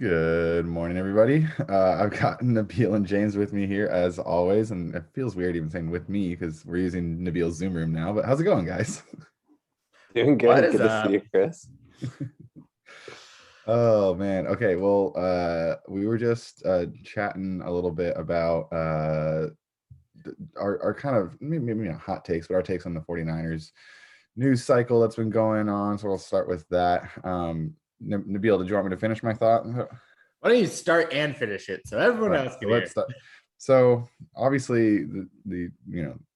Good morning, everybody. I've got Nabil and James with me here as always, and it feels weird even saying with me because we're using Nabil's Zoom room now. But how's it going, guys? Doing What good. is Good to see you, up? Chris. Oh man. Okay. Well, we were just chatting a little bit about our kind of maybe not hot takes, but our takes on the 49ers news cycle that's been going on. So we'll start with that. Nabil, did you want me to finish my thought? Why don't you start and finish it so All everyone right, else so can hear? let's start. So obviously,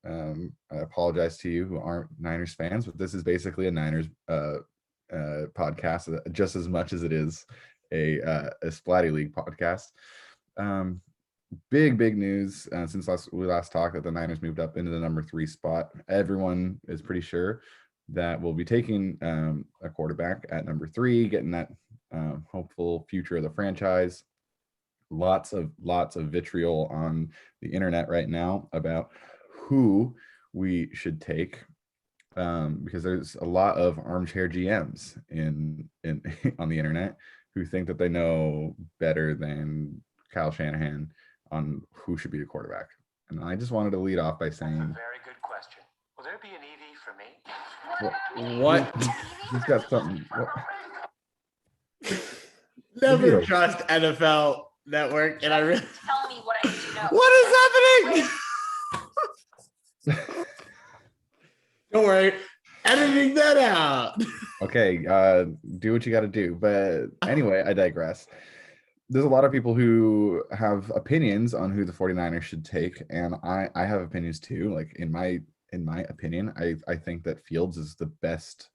I apologize to you who aren't Niners fans, but this is basically a Niners podcast, just as much as it is a Splatty League podcast. Um, big news since we last talked that the Niners moved up into the number 3 spot. Everyone is pretty sure that we'll be taking a quarterback at number 3, getting that hopeful future of the franchise. Lots of vitriol on the internet right now about who we should take, because there's a lot of armchair GMs in on the internet who think that they know better than Kyle Shanahan on who should be the quarterback. And I just wanted to lead off by saying, That's a very good question. Will there be an EV for me? What? Who's got something? What? Never Nabil. trust NFL Network, and I really. Tell me what I need to know. What is happening? Don't worry, editing that out. Okay, do what you got to do. But anyway, I digress. There's a lot of people who have opinions on who the 49ers should take, and I have opinions too. Like in my opinion, I think that Fields is the best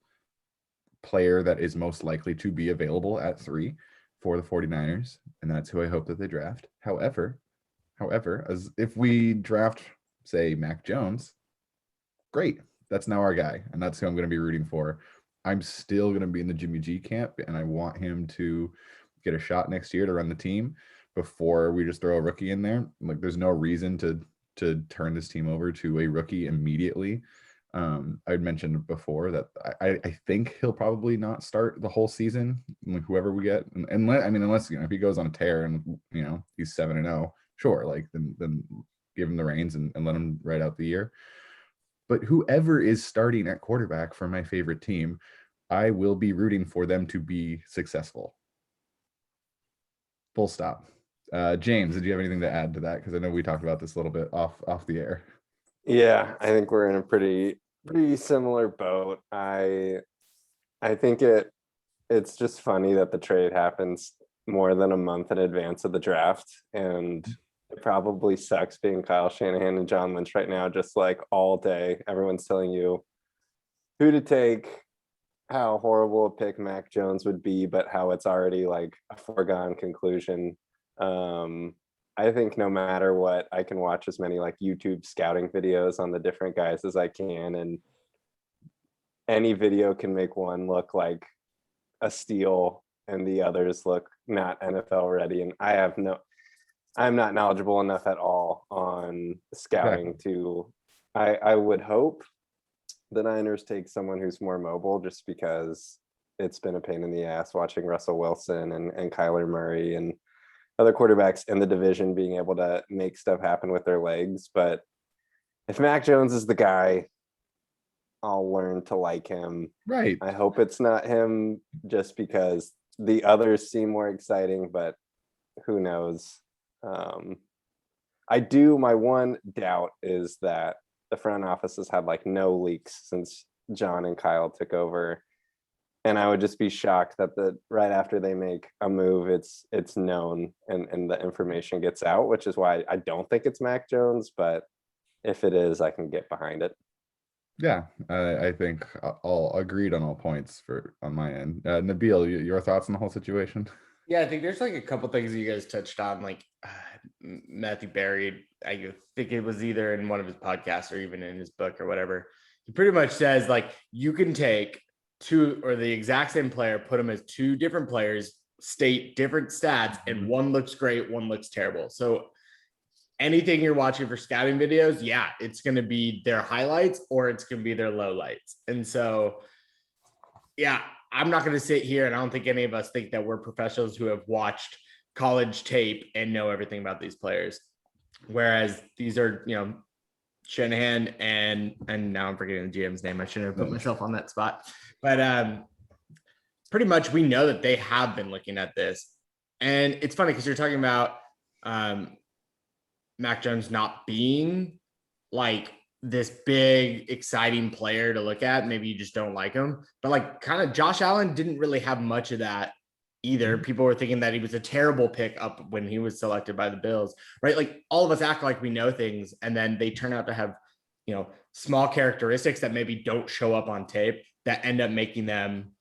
player that is most likely to be available at 3 for the 49ers, and that's who I hope that they draft. However, as if we draft, say, Mac Jones, great. That's now our guy, and that's who I'm going to be rooting for. I'm still going to be in the Jimmy G camp, and I want him to get a shot next year to run the team before we just throw a rookie in there. Like, there's no reason to turn this team over to a rookie immediately. I'd mentioned before that I think he'll probably not start the whole season. Like, whoever we get, and unless if he goes on a tear and he's 7-0, sure, like then give him the reins and let him ride out the year. But whoever is starting at quarterback for my favorite team, I will be rooting for them to be successful. Full stop. James, did you have anything to add to that? Because I know we talked about this a little bit off the air. Yeah, I think we're in a pretty similar boat. I think it's just funny that the trade happens more than a month in advance of the draft, and it probably sucks being Kyle Shanahan and John Lynch right now. Just like all day, everyone's telling you who to take, how horrible a pick Mac Jones would be, but how it's already like a foregone conclusion. I think no matter what, I can watch as many like YouTube scouting videos on the different guys as I can, and any video can make one look like a steal and the others look not NFL ready. And I'm not knowledgeable enough at all on scouting Exactly. I would hope the Niners take someone who's more mobile, just because it's been a pain in the ass watching Russell Wilson and Kyler Murray and other quarterbacks in the division being able to make stuff happen with their legs. But if Mac Jones is the guy, I'll learn to like him. Right. I hope it's not him just because the others seem more exciting, but who knows? My one doubt is that the front office has had like no leaks since John and Kyle took over. And I would just be shocked that right after they make a move, it's known and the information gets out, which is why I don't think it's Mac Jones. But if it is, I can get behind it. Yeah, I think all agreed on all points on my end. Nabil, your thoughts on the whole situation? Yeah, I think there's like a couple things that you guys touched on, like Matthew Berry. I think it was either in one of his podcasts or even in his book or whatever. He pretty much says like you can take two or the exact same player, put them as two different players, state different stats, and one looks great, one looks terrible. So anything you're watching for scouting videos, yeah, it's going to be their highlights or it's going to be their lowlights. And so, yeah, I'm not going to sit here, and I don't think any of us think that we're professionals who have watched college tape and know everything about these players. Whereas these are, Shanahan and now I'm forgetting the GM's name. I shouldn't have put myself on that spot. But pretty much we know that they have been looking at this. And it's funny because you're talking about Mac Jones not being like this big, exciting player to look at. Maybe you just don't like him. But like kind of Josh Allen didn't really have much of that either. People were thinking that he was a terrible pick up when he was selected by the Bills, right? Like all of us act like we know things, and then they turn out to have, small characteristics that maybe don't show up on tape that end up making them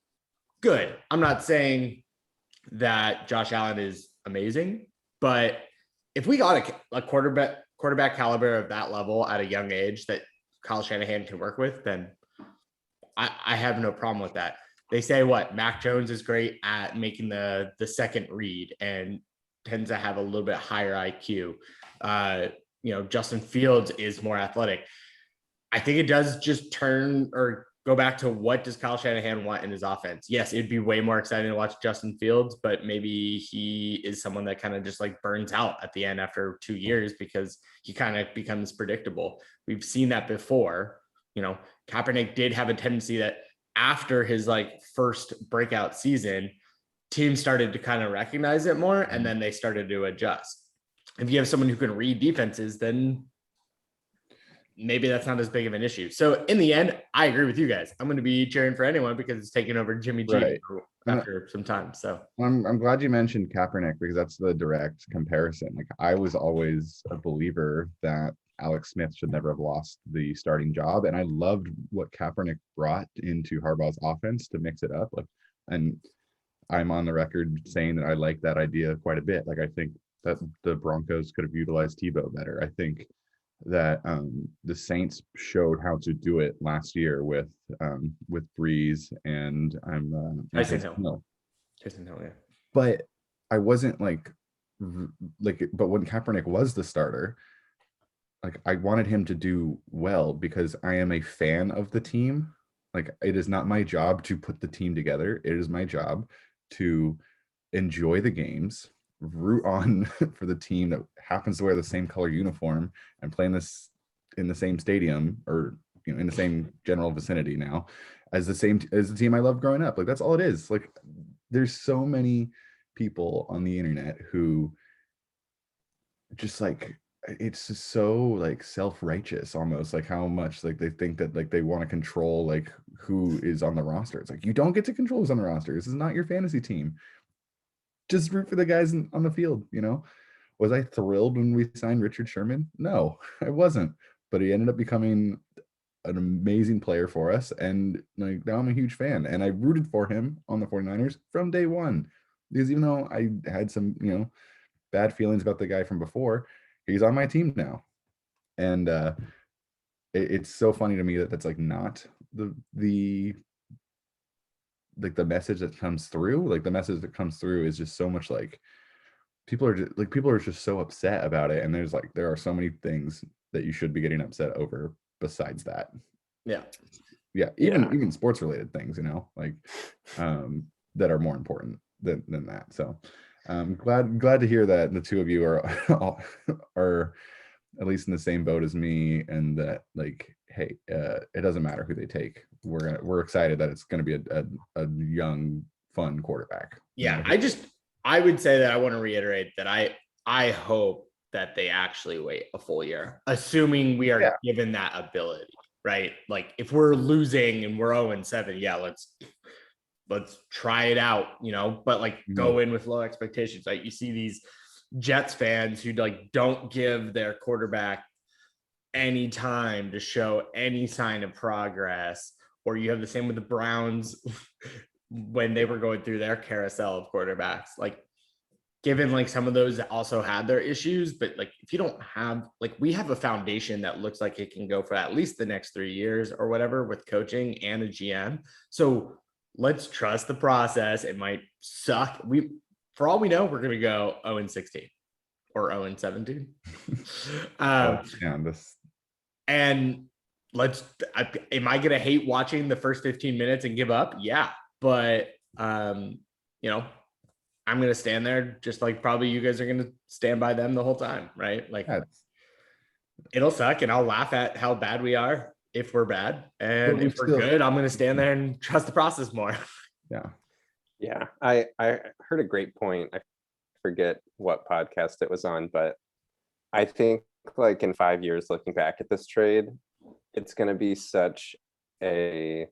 good. I'm not saying that Josh Allen is amazing, but if we got a quarterback caliber of that level at a young age that Kyle Shanahan can work with, then I have no problem with that. They say Mac Jones is great at making the second read and tends to have a little bit higher IQ. Justin Fields is more athletic. I think it does just turn or go back to what does Kyle Shanahan want in his offense? Yes, it'd be way more exciting to watch Justin Fields, but maybe he is someone that kind of just like burns out at the end after 2 years because he kind of becomes predictable. We've seen that before. Kaepernick did have a tendency that after his like first breakout season, teams started to kind of recognize it more, and then they started to adjust. If you have someone who can read defenses, then maybe that's not as big of an issue. So in the end, I agree with you guys. I'm going to be cheering for anyone because it's taking over Jimmy G after some time. So I'm glad you mentioned Kaepernick because that's the direct comparison. Like I was always a believer that Alex Smith should never have lost the starting job. And I loved what Kaepernick brought into Harbaugh's offense to mix it up. And I'm on the record saying that I like that idea quite a bit. Like, I think that the Broncos could have utilized Tebow better. I think that the Saints showed how to do it last year with Breeze and Tyson Hill. Tyson Hill, yeah. But I wasn't but when Kaepernick was the starter, like I wanted him to do well because I am a fan of the team. Like it is not my job to put the team together. It is my job to enjoy the games, root on for the team that happens to wear the same color uniform and play in the same stadium or in the same general vicinity now as the team I loved growing up. Like that's all it is. Like there's so many people on the internet who just like it's just so like self-righteous almost, like how much like they think that like they want to control like who is on the roster. It's like you don't get to control who's on the roster. This is not your fantasy team. Just root for the guys on the field. Was I thrilled when we signed Richard Sherman? No, I wasn't, but he ended up becoming an amazing player for us, and like now I'm a huge fan, and I rooted for him on the 49ers from day one, because even though I had some bad feelings about the guy from before, he's on my team now. And it's so funny to me that that's like not the message that comes through. Like the message that comes through is just so much like people are just so upset about it, and there are so many things that you should be getting upset over besides that. Even sports related things, like that are more important than that. So glad to hear that the two of you are at least in the same boat as me, and that like, hey, it doesn't matter who they take. We're excited that it's going to be a young, fun quarterback. Yeah, I would say that I want to reiterate that I hope that they actually wait a full year, assuming we are given that ability, right? Like if we're losing and we're 0-7, yeah, let's try it out, but like go in with low expectations. Like you see these Jets fans who like don't give their quarterback any time to show any sign of progress, or you have the same with the Browns when they were going through their carousel of quarterbacks. Like given like some of those also had their issues, but like if you don't have, like we have a foundation that looks like it can go for at least the next 3 years or whatever with coaching and a GM. So let's trust the process. It might suck. For all we know, we're going to go 0-16 or 0-17. And am I going to hate watching the first 15 minutes and give up? Yeah. but you know, I'm gonna stand there just like probably you guys are gonna stand by them the whole time, right? Like it'll suck and I'll laugh at how bad we are if we're bad. And if we're good, I'm gonna stand there and trust the process more. Yeah. Yeah. I heard a great point. I forget what podcast it was on, but I think like in 5 years looking back at this trade, it's gonna be such a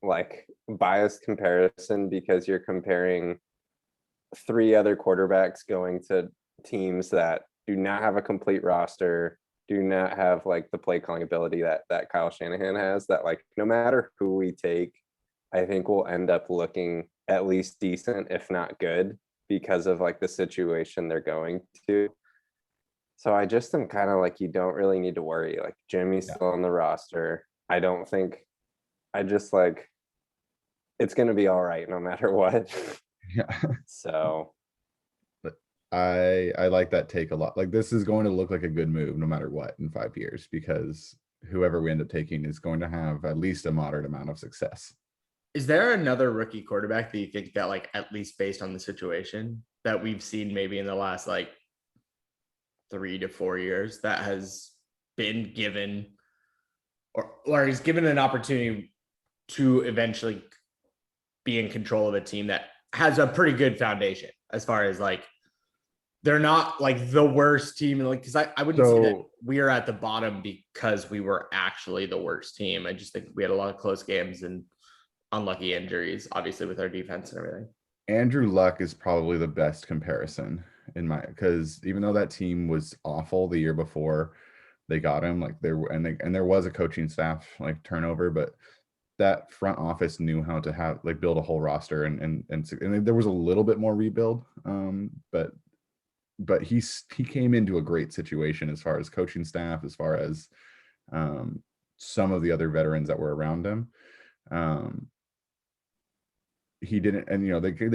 like biased comparison because you're comparing 3 other quarterbacks going to teams that do not have a complete roster, do not have like the play calling ability that Kyle Shanahan has, that like no matter who we take, I think we'll end up looking at least decent, if not good, because of like the situation they're going to. So I just am kind of like, you don't really need to worry. Like Jimmy's still on the roster. I don't think, I just like, it's going to be all right no matter what. Yeah. So I like that take a lot. Like this is going to look like a good move no matter what in 5 years, because whoever we end up taking is going to have at least a moderate amount of success. Is there another rookie quarterback that you think that like, at least based on the situation that we've seen maybe in the last like 3 to 4 years that has been given or he's given an opportunity to eventually be in control of a team that has a pretty good foundation as far as like they're not like the worst team, like because I wouldn't say that we are at the bottom because we were actually the worst team. I just think we had a lot of close games and unlucky injuries, obviously with our defense and everything. Andrew Luck is probably the best comparison in my, because even though that team was awful the year before they got him, like there was a coaching staff like turnover, but that front office knew how to have like build a whole roster and there was a little bit more rebuild, but he came into a great situation as far as coaching staff, as far as some of the other veterans that were around him. He didn't, and you know, they did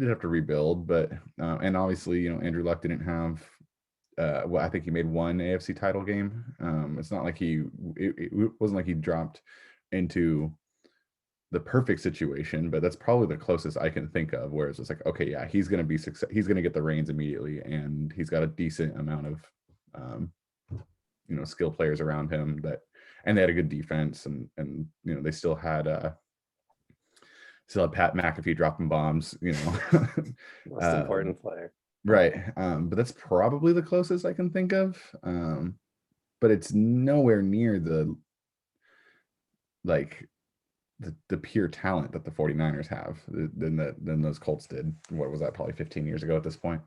have to rebuild, but and obviously, you know, Andrew Luck didn't have well, I think he made one AFC title game. It's not like it wasn't like he dropped into the perfect situation, but that's probably the closest I can think of where it's just like, okay, yeah, he's going to be success. He's going to get the reins immediately, and he's got a decent amount of you know, skill players around him that, and they had a good defense, and you know, they still had Pat McAfee dropping bombs, you know. most important player. Right. But that's probably the closest I can think of. But it's nowhere near the like the pure talent that the 49ers have than those Colts did. What was that, probably 15 years ago at this point?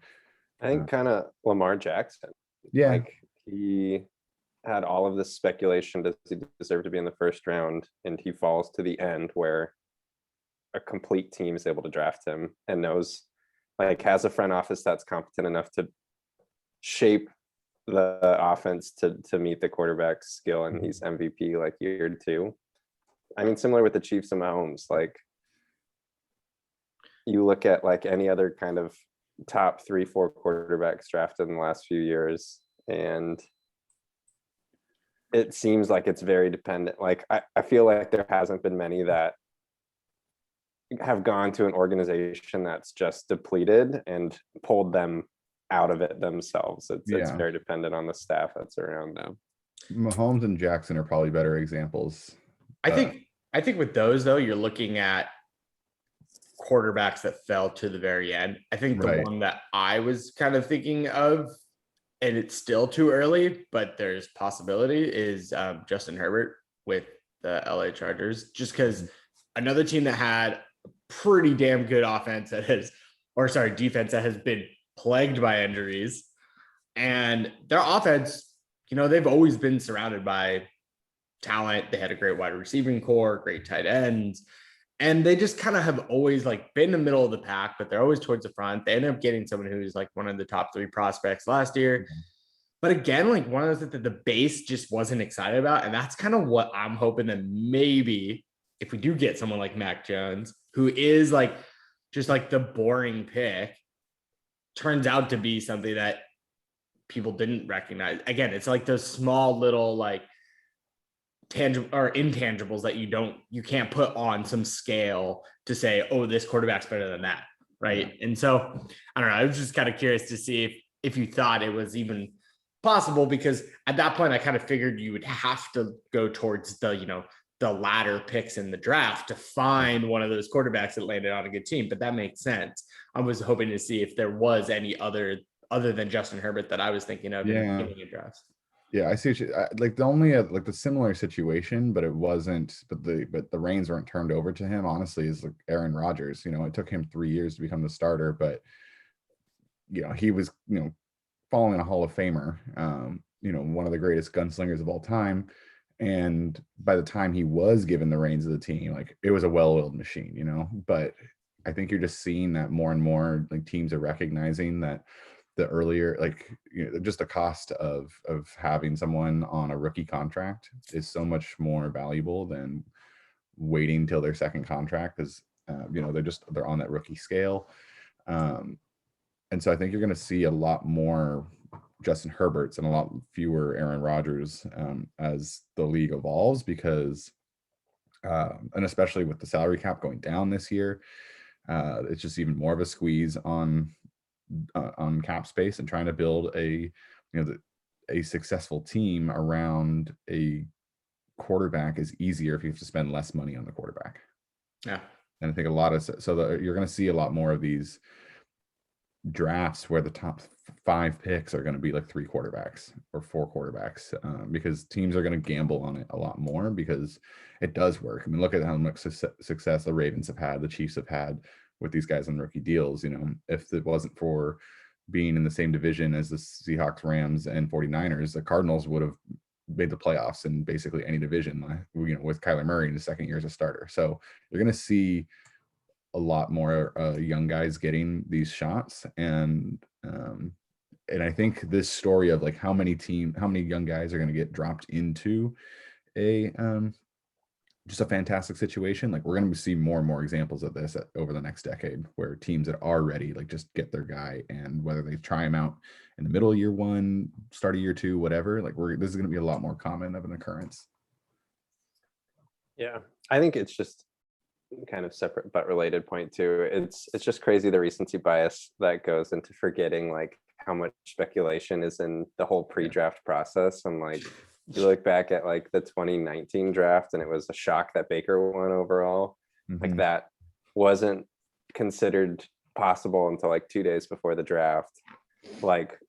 I think kind of Lamar Jackson. Yeah. Like he had all of this speculation, does he deserve to be in the first round? And he falls to the end where a complete team is able to draft him and knows, like, has a front office that's competent enough to shape the offense to meet the quarterback's skill, and he's MVP like year 2. I mean, similar with the Chiefs and Mahomes, like you look at like any other kind of top 3-4 quarterbacks drafted in the last few years, and it seems like it's very dependent. Like I feel like there hasn't been many that have gone to an organization that's just depleted and pulled them out of it themselves. It's very dependent on the staff that's around them. Mahomes and Jackson are probably better examples. I think with those though, you're looking at quarterbacks that fell to the very end. I think the one that I was kind of thinking of, and it's still too early, but there's possibility, is Justin Herbert with the LA Chargers, just because another team that had pretty damn good defense that has been plagued by injuries, and their offense, you know, they've always been surrounded by talent. They had a great wide receiving core, great tight ends, and they just kind of have always like been in the middle of the pack, but they're always towards the front. They ended up getting someone who's like one of the top 3 prospects last year. But again, like one of those that the base just wasn't excited about. And that's kind of what I'm hoping that maybe if we do get someone like Mac Jones, who is like just like the boring pick, turns out to be something that people didn't recognize. Again, it's like those small little like tangible or intangibles that you can't put on some scale to say, oh, this quarterback's better than that, right? Yeah. And so I don't know. I was just kind of curious to see if you thought it was even possible, because at that point I kind of figured you would have to go towards the latter picks in the draft to find one of those quarterbacks that landed on a good team. But that makes sense. I was hoping to see if there was any other than Justin Herbert that I was thinking of in the beginning of drafts. Yeah, I see what like the only like the similar situation, but it wasn't, but the reins weren't turned over to him, honestly, is like Aaron Rodgers. It took him 3 years to become the starter, but he was, following a Hall of Famer, one of the greatest gunslingers of all time. And by the time he was given the reins of the team, like it was a well-oiled machine, but I think you're just seeing that more and more, like teams are recognizing that the earlier, like, just the cost of having someone on a rookie contract is so much more valuable than waiting till their second contract, because they're on that rookie scale. And so I think you're going to see a lot more Justin Herberts and a lot fewer Aaron Rodgers as the league evolves, because and especially with the salary cap going down this year, it's just even more of a squeeze on cap space, and trying to build a successful team around a quarterback is easier if you have to spend less money on the quarterback. Yeah. And I think you're going to see a lot more of these drafts where the top 5 picks are going to be like 3 quarterbacks or 4 quarterbacks, because teams are going to gamble on it a lot more, because it does work. I mean, look at how much success the Ravens have had, the Chiefs have had with these guys on rookie deals. If it wasn't for being in the same division as the Seahawks, Rams, and 49ers, the Cardinals would have made the playoffs in basically any division, with Kyler Murray in his second year as a starter. So you're going to see a lot more young guys getting these shots, and I think this story of like how many young guys are going to get dropped into a just a fantastic situation. Like we're going to see more and more examples of this over the next decade, where teams that are ready, like, just get their guy, and whether they try him out in the middle of year 1, start of year 2, whatever, like this is going to be a lot more common of an occurrence. Yeah, I think it's just kind of separate but related point too. It's just crazy, the recency bias that goes into forgetting like how much speculation is in the whole pre-draft process. And like you look back at like the 2019 draft, and it was a shock that Baker won overall. Like that wasn't considered possible until like 2 days before the draft. Like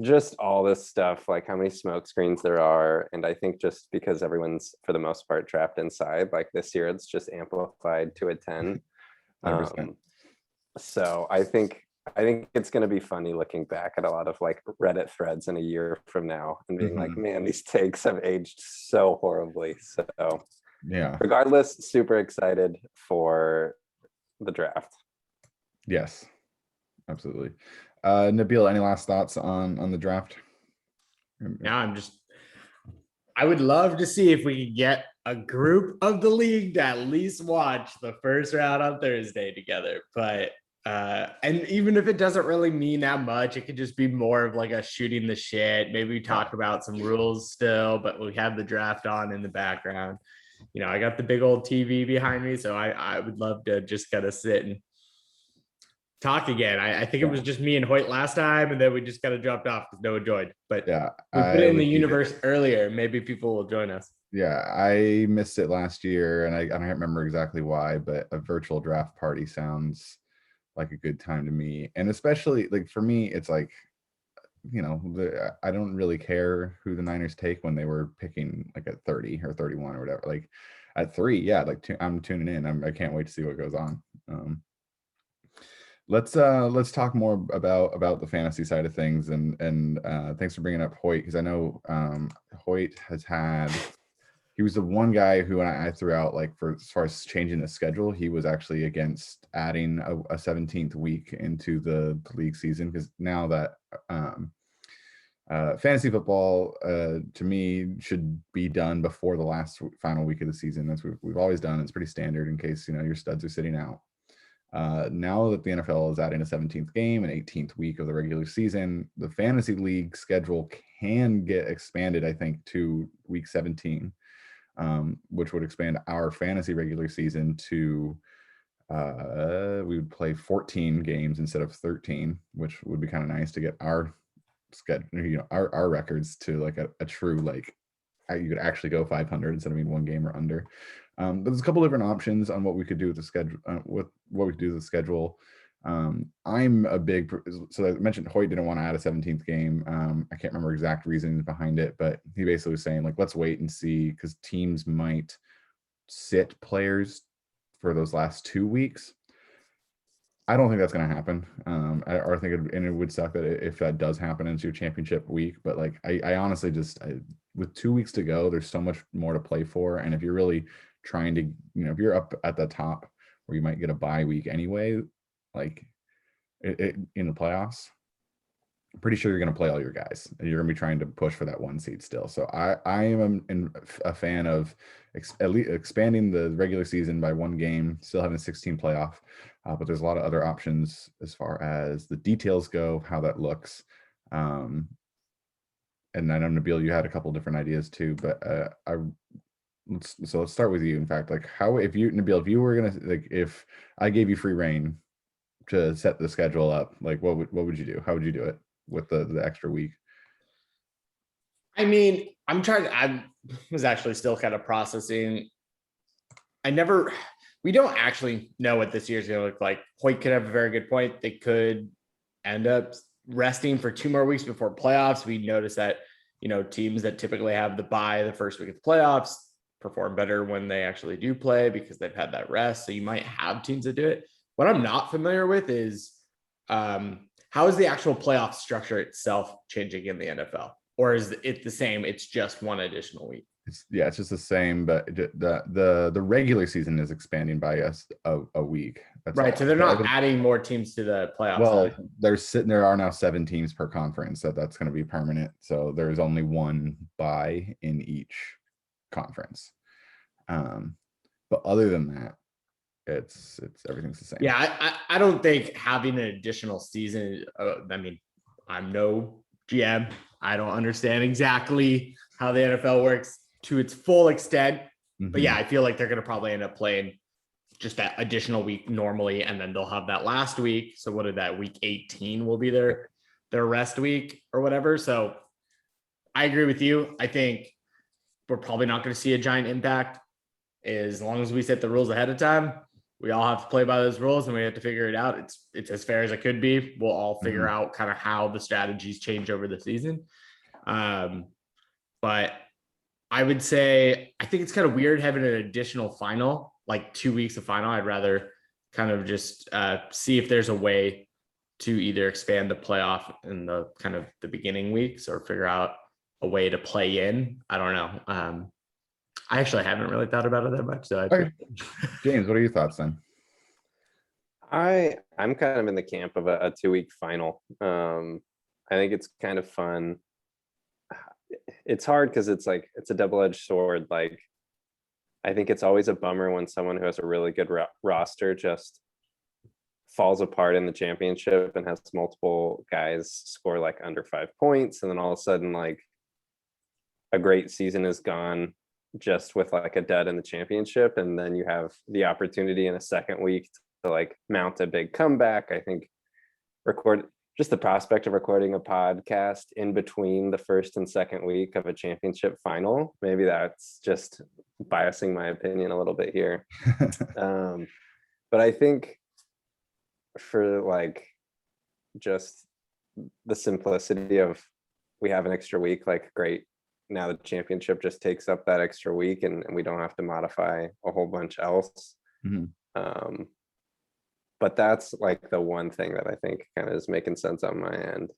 just all this stuff, like how many smoke screens there are. And I think just because everyone's for the most part trapped inside, like this year it's just amplified to a 10. 100%. So I think it's going to be funny looking back at a lot of like Reddit threads in a year from now and being like, man, these takes have aged so horribly. So yeah, regardless, super excited for the draft. Yes, absolutely. Nabil, any last thoughts on the draft? Now I would love to see if we could get a group of the league to at least watch the first round on Thursday together. But and even if it doesn't really mean that much, it could just be more of like a shooting the shit. Maybe we talk about some rules still, but we have the draft on in the background. I got the big old TV behind me, so I would love to just kind of sit and talk again. I think it was just me and Hoyt last time, and then we just kind of dropped off because no one joined. But yeah, we put it in the universe earlier. Maybe people will join us. Yeah, I missed it last year, and I don't remember exactly why, but a virtual draft party sounds like a good time to me. And especially like for me, it's like, I don't really care who the Niners take when they were picking like at 30 or 31 or whatever. Like at 3, yeah, like I'm tuning in. I can't wait to see what goes on. Let's talk more about the fantasy side of things, and thanks for bringing up Hoyt, because I know Hoyt he was the one guy who I threw out, like, for as far as changing the schedule, he was actually against adding a 17th week into the league season, because now that fantasy football to me should be done before the last final week of the season. That's what we've always done. It's pretty standard in case your studs are sitting out. Now that the NFL is adding a 17th game and 18th week of the regular season, the fantasy league schedule can get expanded, I think, to week 17. which would expand our fantasy regular season to we would play 14 games instead of 13, which would be kind of nice to get our schedule, our records to like a true like you could actually go 500 instead of being one game or under. But there's a couple different options on what we could do with the schedule. With what we could do with the schedule. I'm a big, so I mentioned Hoyt didn't want to add a 17th game. I can't remember exact reasons behind it, but he basically was saying like, let's wait and see, because teams might sit players for those last 2 weeks. I don't think that's going to happen. I think it would suck that if that does happen into a championship week. But like, I honestly with 2 weeks to go, there's so much more to play for. And if you're really trying to, if you're up at the top where you might get a bye week anyway, like in the playoffs, I'm pretty sure you're going to play all your guys. You're going to be trying to push for that 1 seed still. So I am a fan of at least expanding the regular season by 1 game, still having a 16 playoff. But there's a lot of other options as far as the details go, how that looks. And I know, Nabil, you had a couple different ideas too, but let's start with you. In fact, like Nabil, if you were going to, like, if I gave you free reign to set the schedule up, like what would you do? How would you do it with the extra week? I mean, I was actually still kind of processing. We don't actually know what this year's going to look like. Hoyt could have a very good point. They could end up resting for 2 more weeks before playoffs. We noticed that, teams that typically have the bye the first week of the playoffs perform better when they actually do play because they've had that rest. So you might have teams that do it. What I'm not familiar with is how is the actual playoff structure itself changing in the NFL? Or is it the same? It's just 1 additional week. It's just the same, but the regular season is expanding by a week. That's right. So they're not adding more teams to the playoffs. Well, there are now 7 teams per conference, so that's going to be permanent. So there's only 1 bye in each conference. But other than that, it's everything's the same. Yeah, I don't think having an additional season. I mean, I'm no GM. I don't understand exactly how the NFL works to its full extent. Mm-hmm. But yeah, I feel like they're going to probably end up playing just that additional week normally, and then they'll have that last week. So what did that week 18 will be their rest week or whatever. So I agree with you. I think we're probably not going to see a giant impact as long as we set the rules ahead of time. We all have to play by those rules and we have to figure it out. It's as fair as it could be. We'll all figure out kind of how the strategies change over the season. But I would say, I think it's kind of weird having an additional final, like 2 weeks of final. I'd rather kind of just see if there's a way to either expand the playoff in the kind of the beginning weeks or figure out a way to play in. I don't know. I actually haven't really thought about it that much. So okay. James, what are your thoughts then? I'm kind of in the camp of a 2-week final. I think it's kind of fun. It's hard because it's a double-edged sword. Like, I think it's always a bummer when someone who has a really good roster just falls apart in the championship and has multiple guys score like under 5 points, and then all of a sudden like a great season is gone just with like a dud in the championship, and then you have the opportunity in a second week to like mount a big comeback. I think just the prospect of recording a podcast in between the first and second week of a championship final, maybe that's just biasing my opinion a little bit here. But I think for like just the simplicity of we have an extra week, like great, now the championship just takes up that extra week and we don't have to modify a whole bunch else. But that's like the one thing that I think kind of is making sense on my end.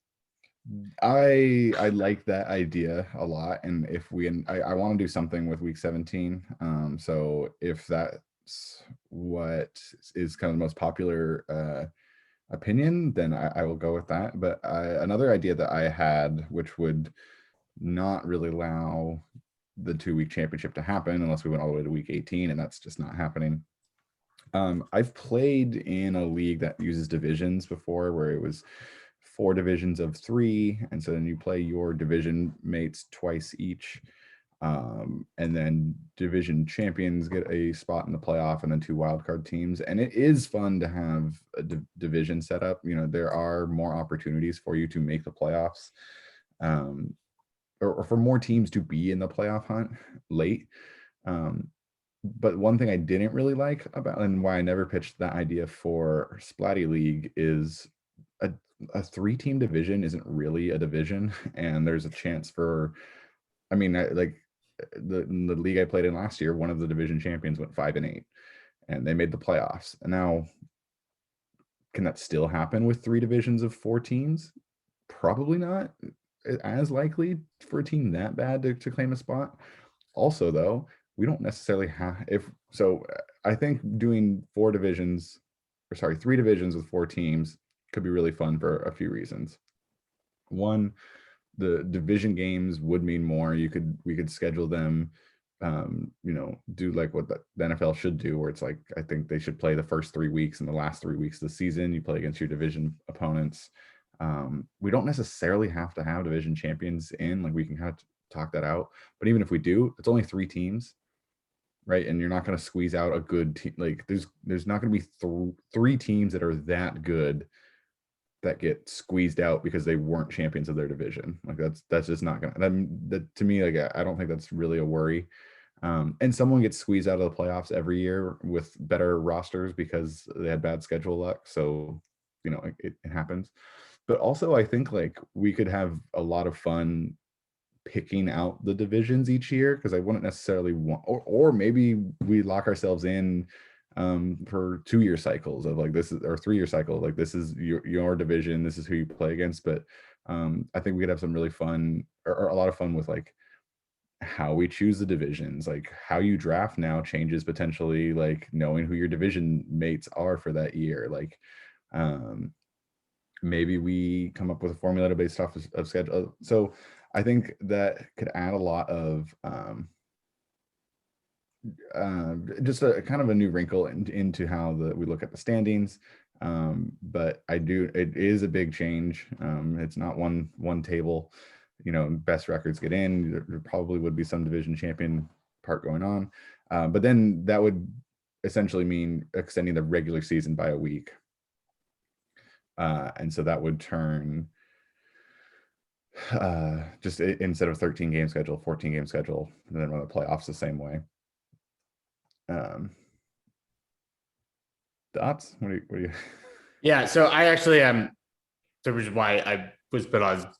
I like that idea a lot, and if I want to do something with week 17. So if that's what is kind of the most popular opinion, then I will go with that. But another idea that I had, which would not really allow the 2-week championship to happen unless we went all the way to week 18, and that's just not happening. I've played in a league that uses divisions before, where it was 4 divisions of 3, and so then you play your division mates twice each. And then division champions get a spot in the playoff, and then 2 wildcard teams. And it is fun to have a division set up. You know, there are more opportunities for you to make the playoffs, or for more teams to be in the playoff hunt late. But one thing I didn't really like about, and why I never pitched that idea for Splatty League, is a 3-team division isn't really a division, and there's a chance for, I mean, like the league I played in last year, one of the division champions went 5-8, and they made the playoffs. And now, can that still happen with 3 divisions of 4 teams? Probably not as likely for a team that bad to claim a spot. Also, though, we don't necessarily have, I think doing 3 divisions with 4 teams could be really fun for a few reasons. One, the division games would mean more. We could schedule them, do like what the NFL should do, where it's like, I think they should play the first 3 weeks and the last 3 weeks of the season. You play against your division opponents. We don't necessarily have to have division champions in, like we can kind of talk that out. But even if we do, it's only 3 teams, right? And you're not going to squeeze out a good team. Like there's not going to be 3 teams that are that good that get squeezed out because they weren't champions of their division. Like that's just not gonna, that to me, like I don't think that's really a worry. And someone gets squeezed out of the playoffs every year with better rosters because they had bad schedule luck. So, it happens. But also I think like we could have a lot of fun picking out the divisions each year, because I wouldn't necessarily want, or maybe we lock ourselves in for 2-year cycles of like, this is, or 3-year cycle, like this is your division, this is who you play against. But I think we could have some really fun, or a lot of fun with like how we choose the divisions, like how you draft now changes potentially, like knowing who your division mates are for that year. Like maybe we come up with a formula based off of schedule. So I think that could add a lot of just a kind of a new wrinkle into how we look at the standings. But it is a big change. It's not one table, best records get in. There probably would be some division champion part going on. But then that would essentially mean extending the regular season by a week. And so that would turn just instead of 13 game schedule, 14 game schedule, and then run the playoffs the same way. Thoughts? What do you? Yeah, so I actually the reason why I was put on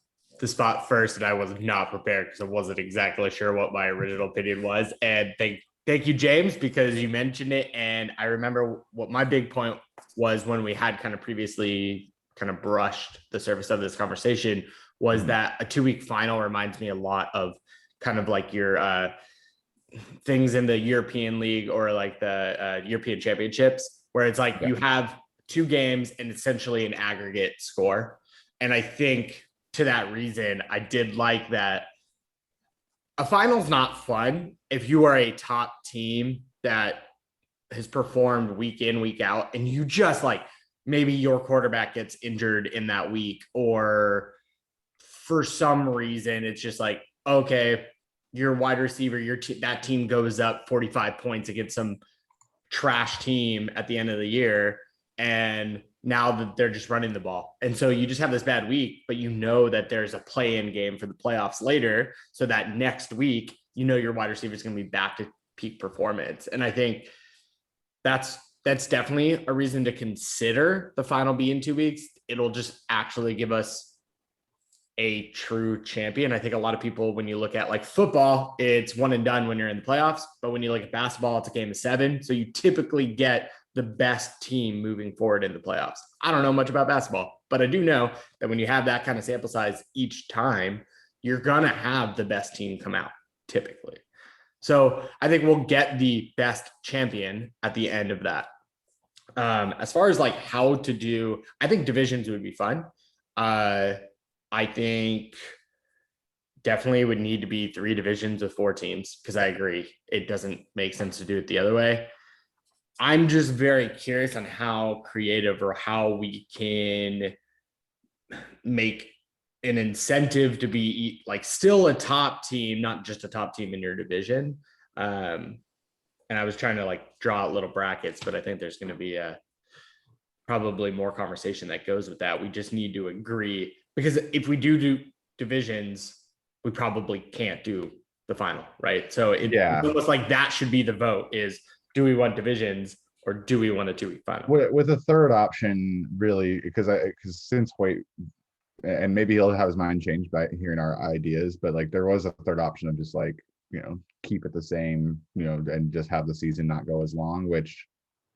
the spot first and I was not prepared because I wasn't exactly sure what my original opinion was. And thank you, James, because you mentioned it. And I remember what my big point was when we had kind of previously kind of brushed the surface of this conversation, was that a 2-week final reminds me a lot of kind of like your things in the European League or like the European Championships, where it's like you have 2 games and essentially an aggregate score. And I think to that reason, I did like that. A final's not fun if you are a top team that has performed week in, week out, and you just like, maybe your quarterback gets injured in that week, or for some reason, it's just like, okay, your wide receiver, that team goes up 45 points against some trash team at the end of the year. And now that they're just running the ball. And so you just have this bad week, but that there's a play-in game for the playoffs later. So that next week, your wide receiver is going to be back to peak performance. And I think that's definitely a reason to consider the final be in 2 weeks. It'll just actually give us a true champion. I think a lot of people, when you look at like football, it's one and done when you're in the playoffs. But when you look at basketball, it's a game of 7. So you typically get the best team moving forward in the playoffs. I don't know much about basketball, but I do know that when you have that kind of sample size each time, you're going to have the best team come out typically. So I think we'll get the best champion at the end of that. As far as like how to do, I think divisions would be fun. I think definitely would need to be 3 divisions with 4 teams, because I agree it doesn't make sense to do it the other way. I'm just very curious on how creative or how we can make an incentive to be like still a top team, not just a top team in your division. And I was trying to like draw out little brackets, but I think there's going to be probably more conversation that goes with that. We just need to agree, because if we do divisions, we probably can't do the final, right? So it's almost like that should be the vote: is do we want divisions or do we want a 2-week final? With a third option, really, because since Hoyt, and maybe he'll have his mind changed by hearing our ideas, but like there was a third option of just like, keep it the same, and just have the season not go as long, which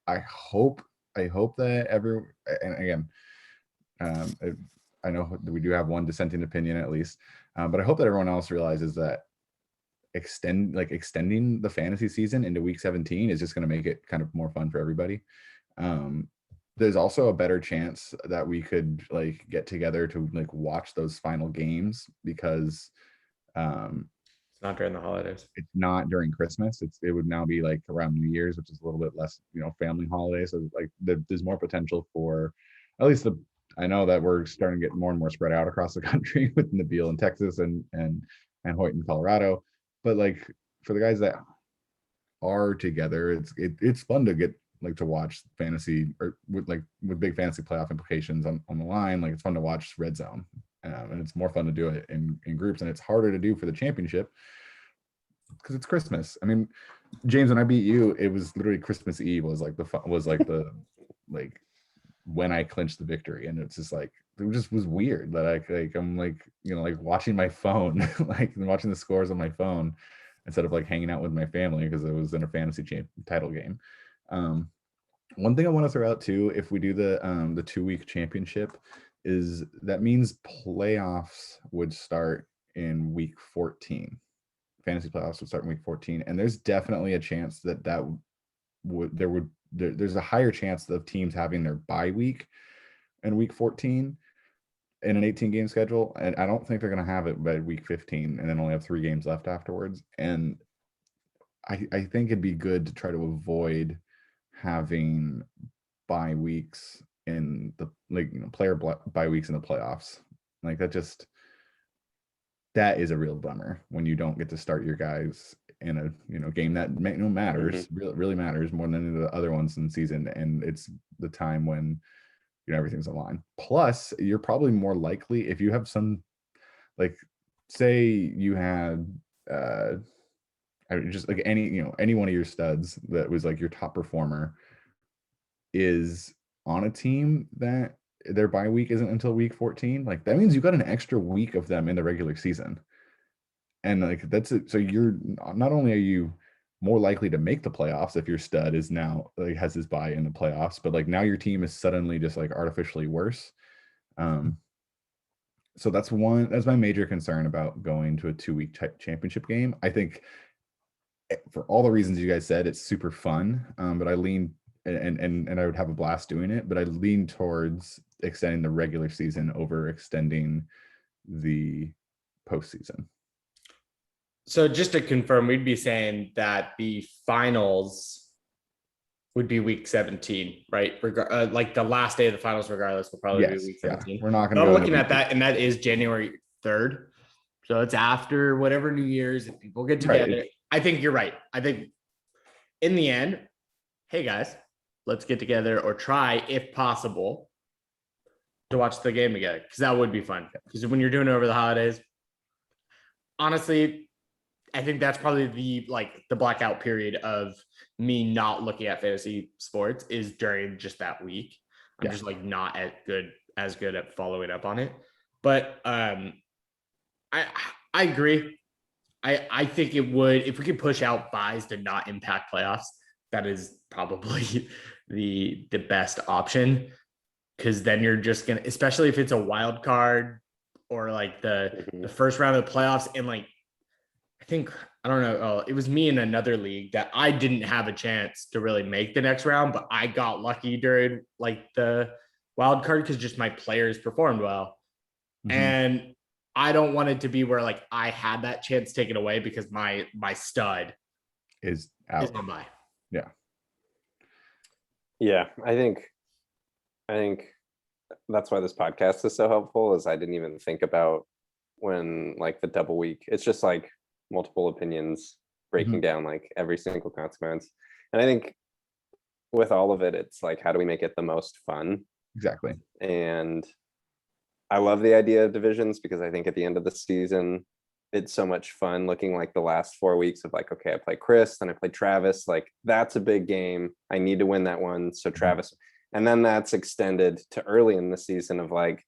I hope that and again, I know that we do have one dissenting opinion at least, but I hope that everyone else realizes that extending the fantasy season into week 17 is just going to make it kind of more fun for everybody. There's also a better chance that we could like get together to like watch those final games, because it's not during the holidays. It's not during Christmas. It would now be like around New Year's, which is a little bit less, family holiday. So like there's more potential for, at least I know that we're starting to get more and more spread out across the country with Nabil in Texas and Hoyt in Colorado. But like for the guys that are together, it's fun to get like to watch fantasy, or with big fantasy playoff implications on the line. Like it's fun to watch Red Zone, and it's more fun to do it in groups, and it's harder to do for the championship because it's Christmas. I mean, James, when I beat you, it was literally Christmas Eve was like the like when I clinched the victory, and it's just like it just was weird that I'm like watching my phone, like watching the scores on my phone instead of like hanging out with my family because it was in a fantasy title game. One thing I want to throw out too, if we do the 2-week championship, is that means playoffs would start in week 14. Fantasy playoffs would start in week 14, and there's definitely a chance there's a higher chance of teams having their bye week in week 14 in an 18 game schedule, and I don't think they're going to have it by week 15 and then only have 3 games left afterwards. And I think it'd be good to try to avoid having bye weeks in the player bye weeks in the playoffs. Like that is a real bummer when you don't get to start your guys in a game that matters, really matters more than any of the other ones in the season, and it's the time when everything's aligned. Plus, you're probably more likely if you have some, like, say you had just like any one of your studs that was like your top performer is on a team that their bye week isn't until week 14. Like that means you got an extra week of them in the regular season, and like that's it. So you're not only are you more likely to make the playoffs if your stud is now like has his bye in the playoffs, but like now your team is suddenly just like artificially worse. So that's my major concern about going to a 2-week championship game. I think for all the reasons you guys said, it's super fun, but I lean and I would have a blast doing it, but I lean towards extending the regular season over extending the postseason. So just to confirm, we'd be saying that the finals would be week 17, right? Like the last day of the finals, regardless, will probably be week 17. We're not going to. I'm looking at that, and that is January 3rd. So it's after whatever New Year's, if people get together. Right. I think you're right. I think in the end, hey guys, let's get together or try, if possible, to watch the game together, because that would be fun. Because when you're doing it over the holidays, honestly, I think that's probably the blackout period of me not looking at fantasy sports is during just that week. I'm just like not as good at following up on it. But I agree. I think it would, if we could push out buys to not impact playoffs, that is probably the best option. Because then you're just gonna, especially if it's a wild card or like the first round of the playoffs, and like I think, I don't know, it was me in another league that I didn't have a chance to really make the next round, but I got lucky during like the wild card because just my players performed well. And I don't want it to be where like I had that chance taken away because my stud is out. Is on bye. Yeah. I think that's why this podcast is so helpful, is I didn't even think about when like the double week, it's just like multiple opinions breaking down like every single consequence. And I think with all of it, it's like, how do we make it the most fun? Exactly. And I love the idea of divisions, because I think at the end of the season, it's so much fun looking like the last 4 weeks of like, okay, I play Chris, then I play Travis. Like, that's a big game. I need to win that one. So Travis, and then that's extended to early in the season of like,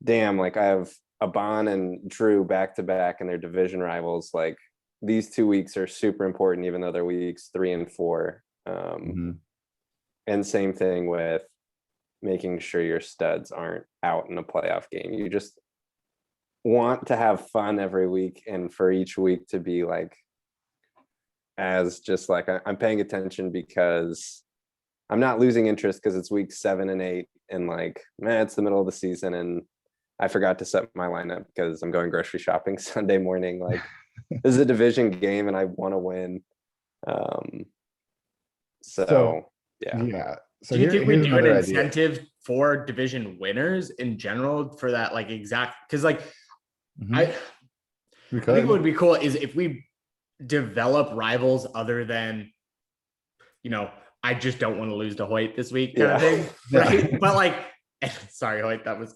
damn, like I have Aban and Drew back to back and their division rivals. Like, these 2 weeks are super important, even though they're weeks 3 and 4. And same thing with making sure your studs aren't out in a playoff game. You just want to have fun every week, and for each week to be like, as just like I'm paying attention because I'm not losing interest because it's week 7 and 8 and like, man, it's the middle of the season and I forgot to set my lineup because I'm going grocery shopping Sunday morning. Like, this is a division game and I want to win. So yeah. So Do you think we here's do an another idea. incentive for division winners in general for that, like exact? Because like I think it would be cool is if we develop rivals other than, I just don't want to lose to Hoyt this week kind of thing, right? But like, sorry, Hoyt, that was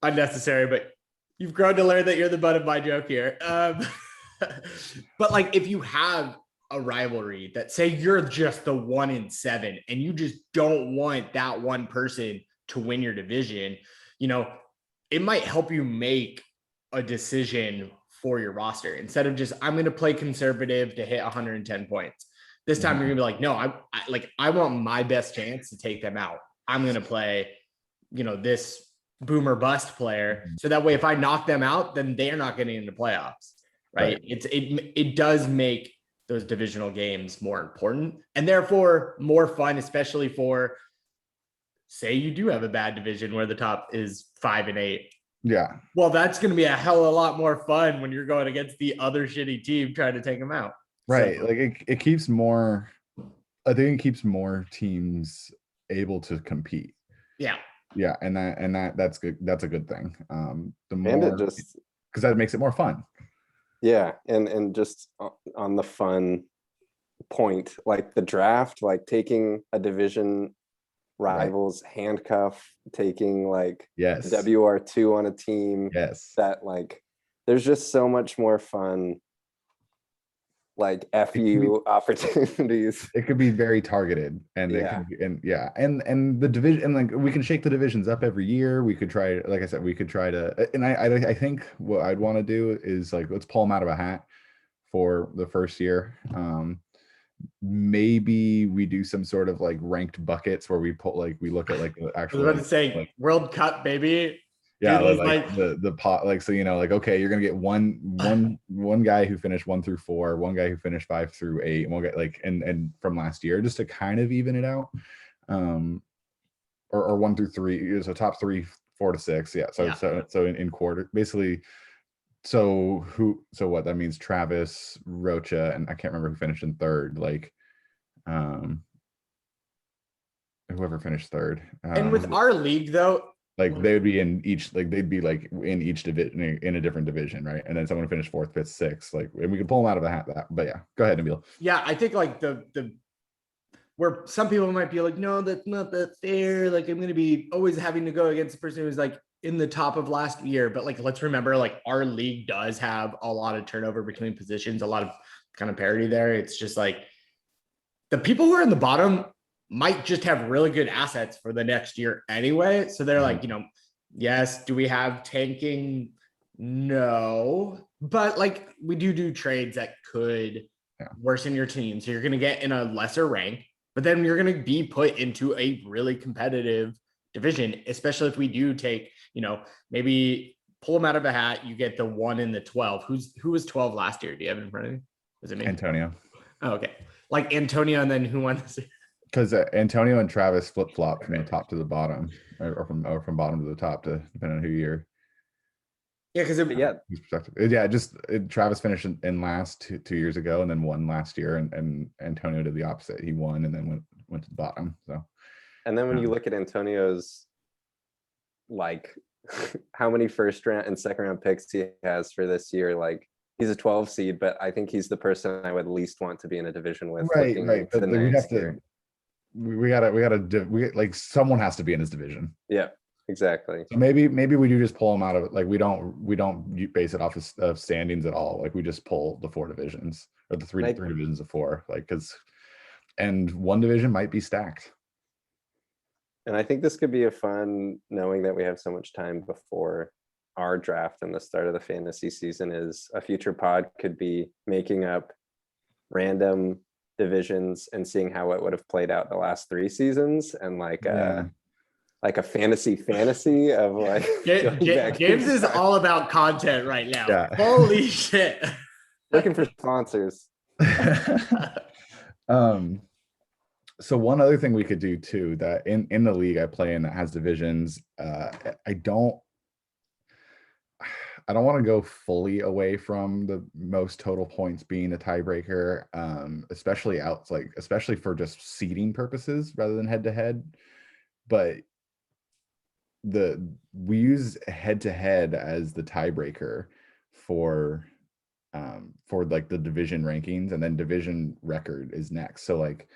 unnecessary, but you've grown to learn that you're the butt of my joke here. But like, if you have a rivalry that say you're just the 1 in 7 and you just don't want that one person to win your division, it might help you make a decision for your roster instead of just, I'm going to play conservative to hit 110 points. This time you're gonna be like, no, I want my best chance to take them out. I'm going to play, this boomer bust player. So that way, if I knock them out, then they're not getting into playoffs, right? It does make those divisional games more important and therefore more fun, especially for, say you do have a bad division where the top is 5 and 8. Yeah. Well, that's going to be a hell of a lot more fun when you're going against the other shitty team trying to take them out. Right. So, like it keeps more, I think it keeps more teams able to compete. Yeah. Yeah. And that's good. That's a good thing. The more, and it just, because that makes it more fun. Yeah. And just on the fun point, like the draft, like taking a division rivals handcuff, taking like WR2 on a team. That like, there's just so much more fun, like FU opportunities. It could be very targeted, and it can be, and the division, and like we can shake the divisions up every year. We could try, like I said, we could try to, and I think what I'd want to do is like, let's pull them out of a hat for the first year. Maybe we do some sort of like ranked buckets where we look at like the actual, I was about to say, like, World Cup, baby. Yeah, like the pot, like, so like, okay, you're gonna get one guy who finished 1 through 4, one guy who finished 5 through 8, one guy like and from last year, just to kind of even it out, or 1 through 3, so top 3, 4 to 6, so in quarter, basically. So what that means, Travis, Rocha, and I can't remember who finished in third, like whoever finished third. And with our league though, like they would be in each, like they'd be like in each division, in a different division, right? And then someone finished 4th, 5th, 6th, like, and we could pull them out of the hat. But yeah, go ahead, Nabil. Yeah, I think like the where some people might be like, no, that's not that fair. Like, I'm going to be always having to go against the person who's like in the top of last year. But like, let's remember, like our league does have a lot of turnover between positions, a lot of kind of parity there. It's just like the people who are in the bottom might just have really good assets for the next year anyway. So they're like, yes, do we have tanking? No, but like we do trades that could worsen your team. So you're going to get in a lesser rank, but then you're going to be put into a really competitive division, especially if we do take, maybe pull them out of a hat. You get the 1 in the 12. Who was 12 last year? Do you have it in front of you? Was it me? Antonio. Oh, okay. Like Antonio, and then who won this year? Because Antonio and Travis flip-flop from the top to the bottom, or from bottom to the top, depending on who you're. Yeah, because Travis finished in last 2 years ago, and then won last year, and Antonio did the opposite. He won and then went to the bottom. So, and then when you look at Antonio's like how many first round and second round picks he has for this year. Like he's a 12 seed, but I think he's the person I would least want to be in a division with. Right, looking right. to But we'd have next to. year. We like someone has to be in his division. Yeah, exactly. So maybe we do just pull him out of it. Like we don't base it off of standings at all. Like we just pull the 4 divisions or the three divisions of 4. Like and one division might be stacked. And I think this could be a fun, knowing that we have so much time before our draft and the start of the fantasy season. Is a future pod could be making up random divisions and seeing how it would have played out the last 3 seasons, and like a fantasy of like James is all about content right now. Yeah. Holy shit. looking for sponsors. So one other thing we could do too, that in the league I play in that has divisions, I don't want to go fully away from the most total points being a tiebreaker, especially for just seeding purposes rather than head to head. But we use head to head as the tiebreaker for like the division rankings, and then division record is next. So like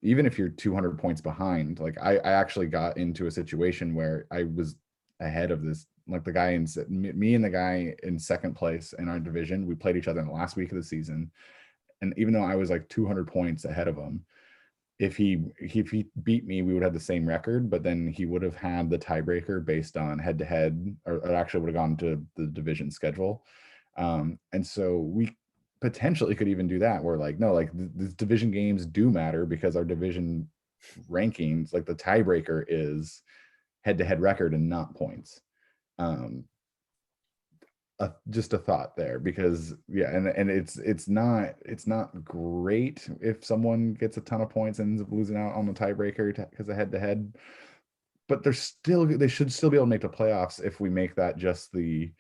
even if you're 200 points behind, like I actually got into a situation where I was ahead of this, like the guy me and the guy in second place in our division, we played each other in the last week of the season. And even though I was like 200 points ahead of him, if he beat me, we would have the same record, but then he would have had the tiebreaker based on head to head, or actually would have gone to the division schedule. And so we potentially could even do that, where like, no, like the division games do matter because our division rankings, like the tiebreaker is head to head record and not points. Just a thought there, because and it's not great if someone gets a ton of points and ends up losing out on the tiebreaker because of head to head, but they should still be able to make the playoffs if we make that just the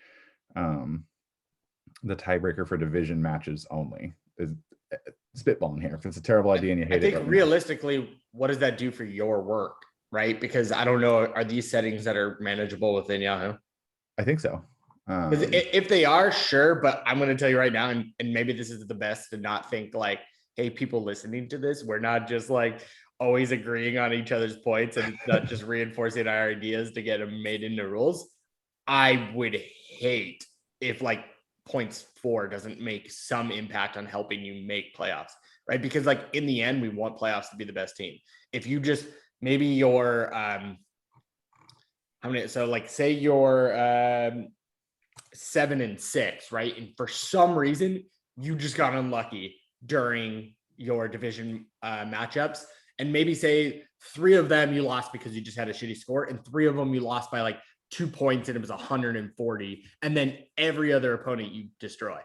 tiebreaker for division matches only. Is spitballing here. If it's a terrible idea and you hate it, I think realistically, what does that do for your work, right? Because I don't know, are these settings that are manageable within Yahoo? I think so. If they are, sure, but I'm going to tell you right now, and maybe this is the best to not think like, hey, people listening to this, we're not just like always agreeing on each other's points and not just reinforcing our ideas to get them made into rules. I would hate if like points 4 doesn't make some impact on helping you make playoffs, right? Because like in the end, we want playoffs to be the best team. If you just maybe you're say you're 7-6, right? And for some reason, you just got unlucky during your division matchups. And maybe say 3 of them you lost because you just had a shitty score, and 3 of them you lost by like 2 points and it was 140. And then every other opponent you destroy,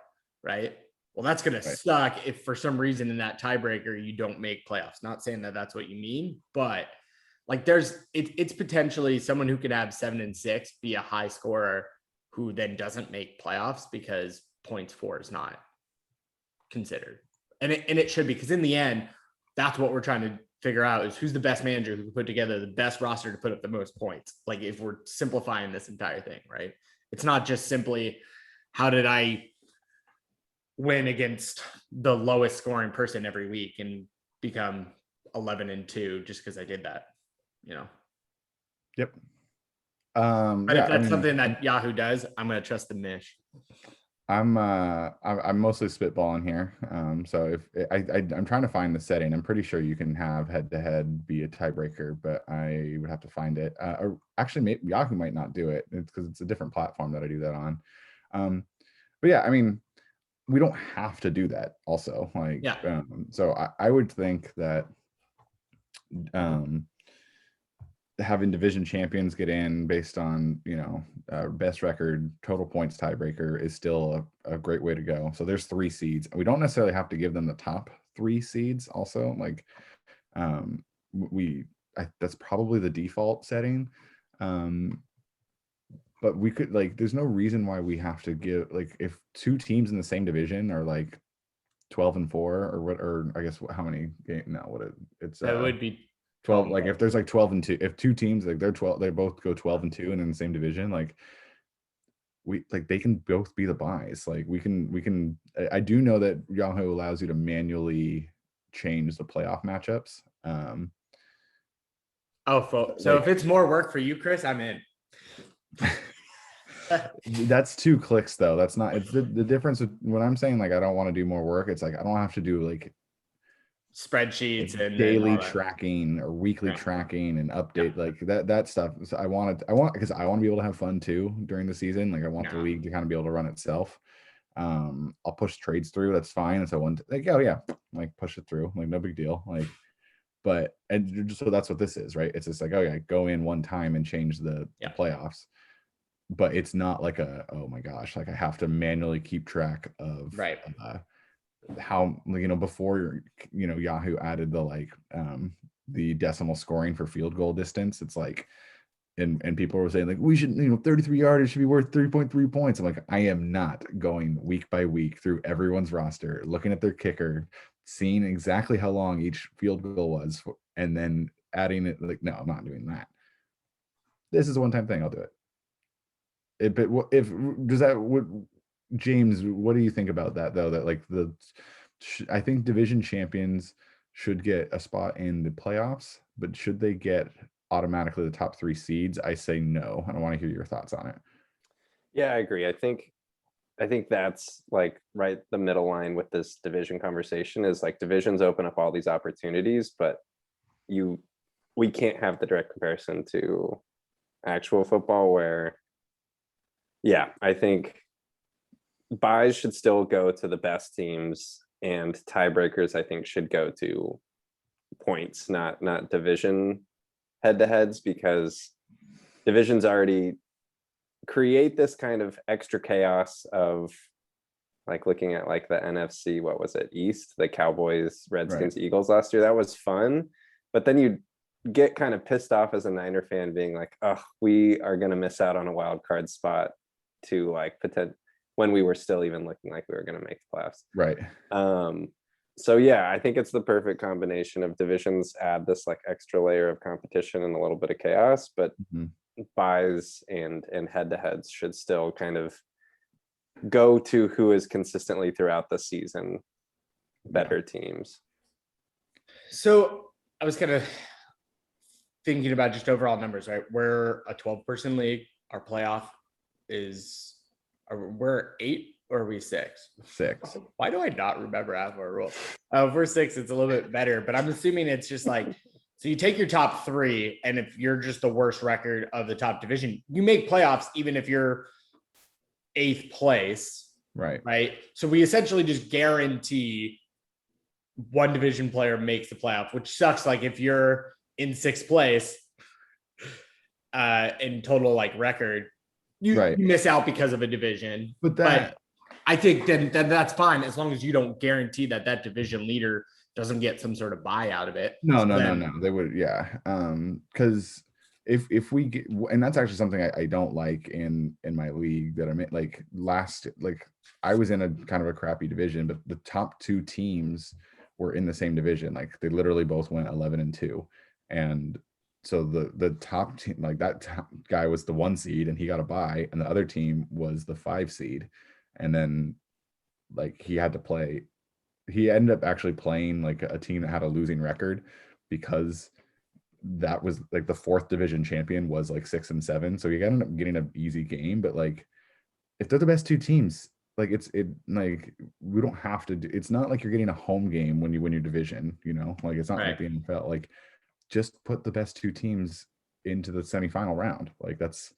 right? Well, that's going to suck if for some reason in that tiebreaker you don't make playoffs. Not saying that that's what you mean, but like it's potentially someone who could have 7-6 be a high scorer who then doesn't make playoffs because points 4 is not considered. And it should be, because in the end, that's what we're trying to figure out, is who's the best manager who can put together the best roster to put up the most points. Like if we're simplifying this entire thing, right? It's not just simply how did I win against the lowest scoring person every week and become 11-2 just because I did that, you know? Yep. But if that's something that Yahoo does, I'm going to trust the Mish. I'm mostly spitballing here. So if I'm trying to find the setting, I'm pretty sure you can have head to head be a tiebreaker, but I would have to find it. Or actually, maybe Yahoo might not do it. It's because it's a different platform that I do that on. But yeah, I mean, we don't have to do that. Also, like, so I would think that having division champions get in based on best record total points tiebreaker is still a great way to go. So there's 3 seeds. We don't necessarily have to give them the top 3 seeds also, like that's probably the default setting, but we could, like, there's no reason why we have to give, like, if 2 teams in the same division are like 12-4 or what, or I guess how many games now, it's that would be 12, like if there's like 12 and 2, if two teams like they're 12, they both go 12 and 2 and in the same division, like they can both be the buys. Like we can I do know that Yahoo allows you to manually change the playoff matchups. So if it's more work for you, Chris, I'm in. That's 2 clicks though. That's not, it's the difference with when I'm saying like I don't want to do more work, it's like I don't have to do like spreadsheets and daily all that. tracking or weekly Right. tracking and update like that stuff. So I want because I want to be able to have fun too during the season. Like I want the league to kind of be able to run itself. I'll push trades through, that's fine. It's like, oh yeah, like push it through, like no big deal. Like, but and just, so that's what this is, right? It's just like, oh yeah, go in one time and change the playoffs. But it's not like oh my gosh, like I have to manually keep track of how, before Yahoo added the decimal scoring for field goal distance. It's like, and people were saying like we should 33 yardage should be worth 3.3 points. I'm like, I am not going week by week through everyone's roster, looking at their kicker, seeing exactly how long each field goal was, and then adding it. Like, no, I'm not doing that. This is a one-time thing. I'll do it. But if does that would James, what do you think about that though? That like I think division champions should get a spot in the playoffs, but should they get automatically the top 3 seeds? I say no. I don't want to hear your thoughts on it. Yeah, I agree. I think that's like right the middle line with this division conversation is like divisions open up all these opportunities, but we can't have the direct comparison to actual football where, yeah, I think buys should still go to the best teams and tiebreakers I think should go to points, not division head-to-heads, because divisions already create this kind of extra chaos of like looking at like the NFC, what was it, East, the Cowboys, Redskins, Eagles last year. That was fun, but then you get kind of pissed off as a Niner fan being like, oh, we are going to miss out on a wild card spot to like when we were still even looking like we were going to make the playoffs. Right. So yeah, I think it's the perfect combination of divisions add this like extra layer of competition and a little bit of chaos, but buys and head-to-heads should still kind of go to who is consistently throughout the season better teams. So I was kind of thinking about just overall numbers, right? We're a 12-person league. Our playoff we're 8 or are we 6? 6. Why do I not remember half of our rules? If we're 6, it's a little bit better, but I'm assuming it's just like, so you take your top 3, and if you're just the worst record of the top division, you make playoffs even if you're 8th place. Right. So we essentially just guarantee one division player makes the playoff, which sucks. Like if you're in 6th place in total like record, you miss out because of a division. But I think then that's fine as long as you don't guarantee that division leader doesn't get some sort of buy out of it. No. They would, yeah. Because if we get, and that's actually something I don't like in my league that I'm in. Like I was in a kind of a crappy division, but the top 2 teams were in the same division. Like they literally both went 11-2, and so the top team, like that guy was the 1 seed and he got a bye, and the other team was the 5 seed, and then like he ended up actually playing like a team that had a losing record, because that was like the 4th division champion was like 6-7, so he ended up getting an easy game. But like if they're the best 2 teams, like like we don't have to do, it's not like you're getting a home game when you win your division, like it's not like the NFL. Like just put the best 2 teams into the semifinal round. Like that's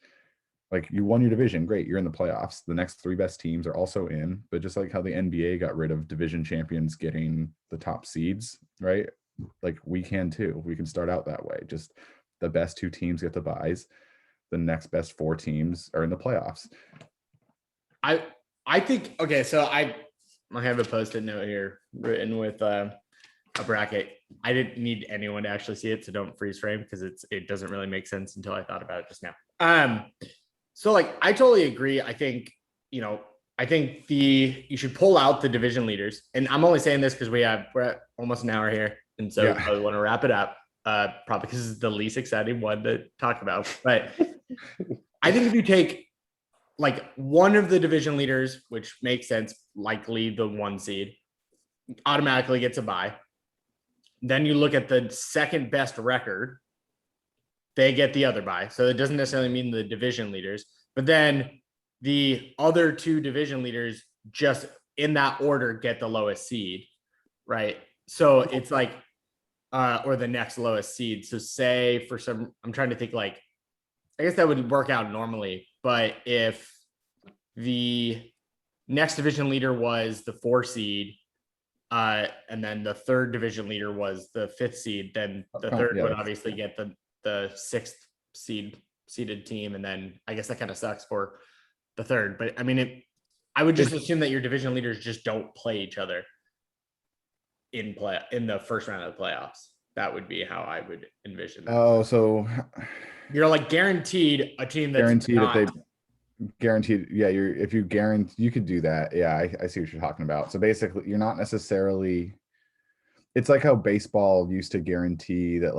like you won your division, great, you're in the playoffs. The next 3 best teams are also in. But just like how the NBA got rid of division champions getting the top seeds, right? Like we can too. We can start out that way. Just the best 2 teams get the buys. The next best 4 teams are in the playoffs. I think, okay, so I have a post-it note here written with a bracket. I didn't need anyone to actually see it, so don't freeze frame, because it doesn't really make sense until I thought about it just now. So like I totally agree. I think you should pull out the division leaders, and I'm only saying this because we're at almost an hour here, and so I want to wrap it up. probably because it's the least exciting one to talk about. But I think if you take like one of the division leaders, which makes sense, likely the 1 seed, automatically gets a bye. Then you look at the second best record, they get the other bye. So it doesn't necessarily mean the division leaders, but then the other 2 division leaders just in that order get the lowest seed, right? So it's like, or the next lowest seed. So say for some, I'm trying to think like, I guess that would work out normally, but if the next division leader was the 4 seed, and then the third division leader was the 5th seed, then the third would obviously get the 6th seeded team, and then I guess that kind of sucks for the third. But I mean, I would just assume that your division leaders just don't play each other in the first round of the playoffs. That would be how I would envision that. Oh, so You're like guaranteed a team that's guaranteed not, if they guaranteed, yeah, if you guarantee, you could do that. Yeah, I see what you're talking about. So basically, you're not necessarily. It's like how baseball used to guarantee that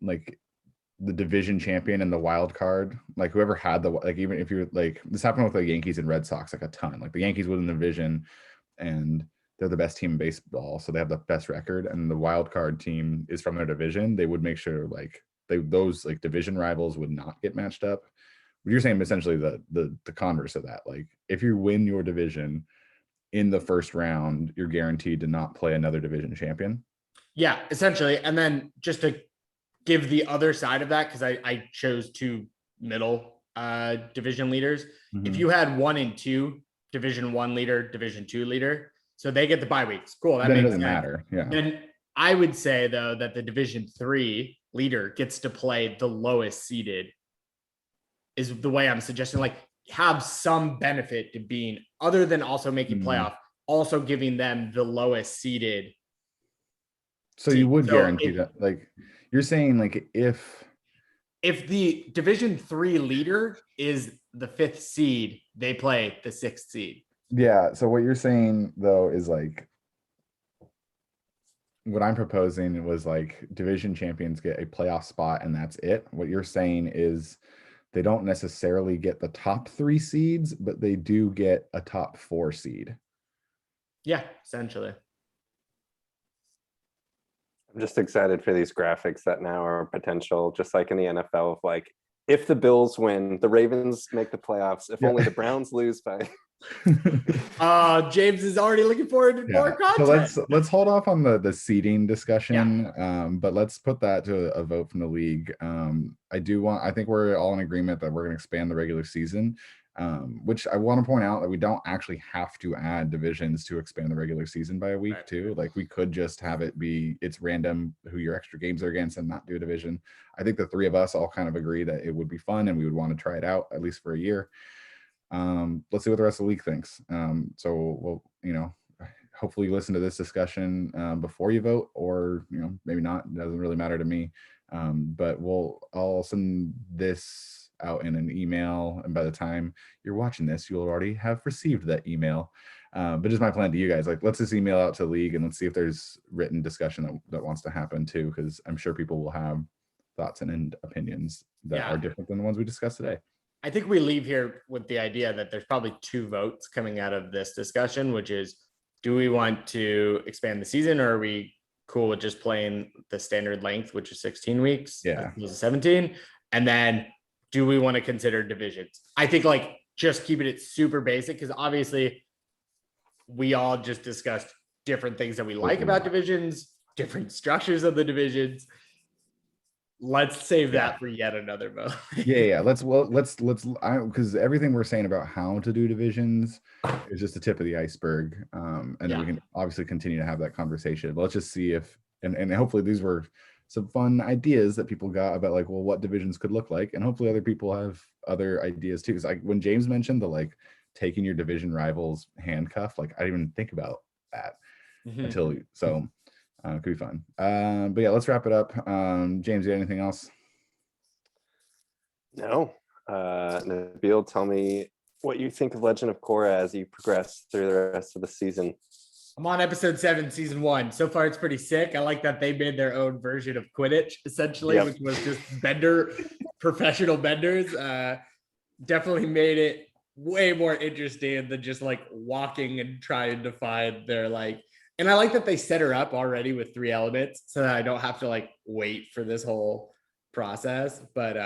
the division champion and the wild card, like whoever had even if you're like, this happened with the Yankees and Red Sox like a ton. Like the Yankees win the division and they're the best team in baseball, so they have the best record, and the wild card team is from their division. They would make sure like those like division rivals would not get matched up. But you're saying essentially the converse of that. Like if you win your division in the first round, you're guaranteed to not play another division champion. yeah, essentially. And then just to give the other side of that, because I chose 2 middle division leaders. If you had 1 and 2 division 1 leader, division 2 leader, so they get the bye weeks. Cool. That then it makes doesn't sense. matter. Yeah. Then I would say though that the division 3 leader gets to play the lowest seeded, is the way I'm suggesting, like have some benefit to being, other than also making playoff, also giving them the lowest seeded. So you would guarantee that, like you're saying, like if the division 3 leader is the 5th seed, they play the 6th seed. Yeah. So what you're saying though is like, what I'm proposing was like division champions get a playoff spot and that's it. What you're saying is they don't necessarily get the top 3 seeds, but they do get a top 4 seed. Yeah, essentially. I'm just excited for these graphics that now are potential, just like in the NFL, of like, if the Bills win, the Ravens make the playoffs. If only the Browns lose by. James is already looking forward to more content. So let's hold off on the seeding discussion. But let's put that to a vote from the league. I think we're all in agreement that we're going to expand the regular season. Which I want to point out that we don't actually have to add divisions to expand the regular season by a week too. Like we could just have it be, it's random who your extra games are against and not do a division. I think the 3 of us all kind of agree that it would be fun and we would want to try it out at least for a year. Let's see what the rest of the league thinks. So we'll, hopefully you listen to this discussion before you vote, or maybe not. It doesn't really matter to me. But I'll send this out in an email, and by the time you're watching this, you'll already have received that email. But just my plan to you guys, like, let's just email out to the league and let's see if there's written discussion that wants to happen too, because I'm sure people will have thoughts and opinions that are different than the ones we discussed today. I think we leave here with the idea that there's probably 2 votes coming out of this discussion, which is, do we want to expand the season, or are we cool with just playing the standard length, which is 16 weeks? Yeah. 17. And then do we want to consider divisions? I think like just keeping it super basic, because obviously we all just discussed different things that we like about divisions, different structures of the divisions. Let's save that for yet another vote. Let's because everything we're saying about how to do divisions is just the tip of the iceberg. And we can obviously continue to have that conversation, but let's just see if, and hopefully these were some fun ideas that people got about like, well, what divisions could look like, and hopefully other people have other ideas too. Because when James mentioned the like taking your division rivals handcuff, like I didn't even think about that until so. Could be fun. But yeah, let's wrap it up. James, you got anything else? No. Nabil, tell me what you think of Legend of Korra as you progress through the rest of the season. I'm on episode 7, season 1. So far, it's pretty sick. I like that they made their own version of Quidditch, essentially, Yep. which was just professional benders. Definitely made it way more interesting than just like walking and trying to find their like. And I like that they set her up already with 3 elements, so that I don't have to like wait for this whole process. But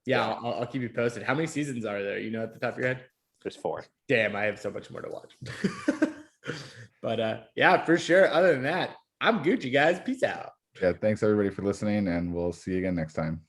yeah, I'll keep you posted. How many seasons are there? You know, at the top of your head? There's 4. Damn, I have so much more to watch. But yeah, for sure. Other than that, I'm Gucci, guys. Peace out. Yeah, thanks everybody for listening, and we'll see you again next time.